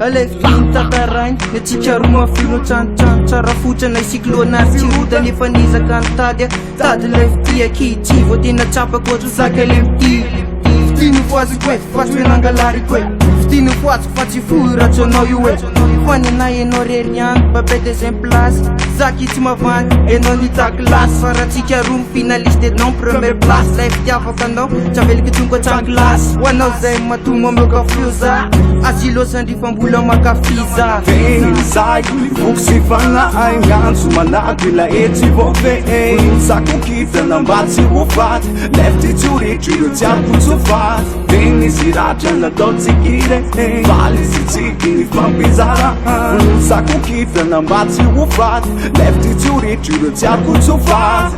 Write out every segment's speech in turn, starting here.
Alefinta tarain Netsika roma filo tsanotsan Tsara fotsana icyclone ary tsy rodana efa nizaka ny tady lay fity akity vao tena tsapako ohatry zaka le mity Fitiny voaziko e fa tsy hoe nangalariko e Fitiny voaziko fa tsy fohy raha anao io e Fa ny anay enao rery any babay deuxième place Zaky tsy mavandy enao nita classe Fa raha tsika roa finaliste enao première place Lay fitiavako anao tsy avelika tonga tsan classe Ho anao zay matoma ameoka fioza Asilo sandrifambola makafiza Teny zaiko voko sy fagnahy gnantso manako ila etsy voave Sako kitana mba tsy ho faty Lefty tsy ho retry ireo jiaby tsofaty Teny izy ratra natao tsikire Valy sy tsiky ny fampizara Sako kitana mba tsy ho faty Lefty tsy ho retry ireo jiaby tsofaty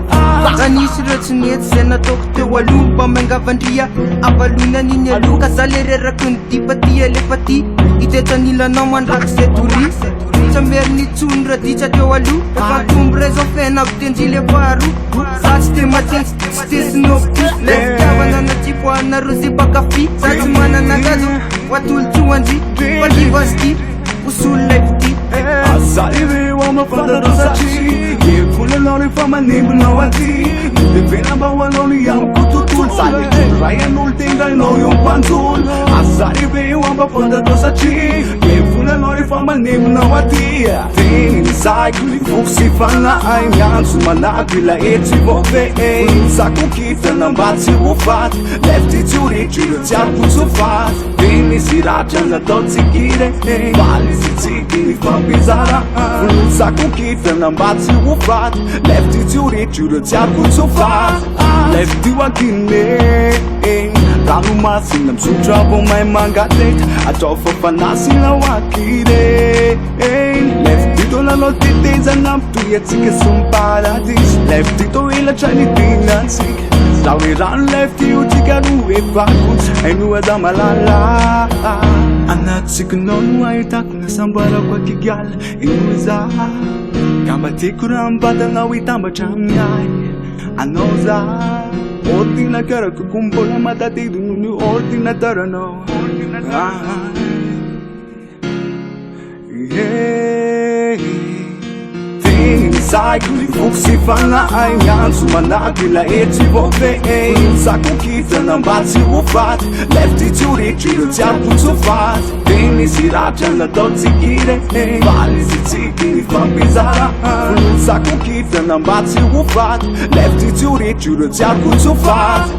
Anisy ireo tsy nety zay nataoko teo aloha Mba maingavandria avalona niny aloha Ka za le reraky ny dipatia lefa ty Itetan'ilanao mandraky zay tory Tsy amery nitsony raditra teo aloha Efa tombo raison fenako tenjy le faro Za tsy te matensy tsy te sinopy Le fitiavana natsiko ana rosy pakafi Za tsy manana gazo watolotsoanjy Fa livasty usolo lay fity Azariveo amafantaro satria Evolanao rehefa manimbonao aty Devena mba hoanao ny amiko tontolo Sale ray an'olo tendrainao eo mpanjolo Azariveo amafantaro satria Evolanao rehefa manimbonao aty Teny zaiko voko sy fagnahy gnantso manako ila etsy voave Sako kitana mba tsy ho faty Lefty tsy ho retry ireo jiaby tsofaty Teny izy ratra natao tsikire Valy sy tsiky ny fampizara Sako kitana mba tsy ho faty Lefty tsy ho retry ireo jiaby tsofaty Lefty ho akine Ranomasina misotra vao mahay mangateka Atao fafanasina ho akire Lefty to lalao tetezana mitohy atsika sy miparadisy Lefty to elatra ny dinatsika Raha hoe rano lefty io tsika roa efako Haino aza malala Anatsikinao no ahitako nasambarako akigiala Ino za Ka tiako raha mbatanao hitambatra aminay Anao za Ordinateur-ko mbola matatidy noho ny ordinateur-anao Teny zaiko voko sy fagnahy gnantso manako ila etsy voave Sako kitana mba tsy ho faty Lefty tsy ho retry ireo jiaby tsofaty Teny izy ratra natao tsikire Valy sy tsiky ny fampizara Sako kitana mba tsy ho faty Lefty tsy ho retry ireo jiaby tsofaty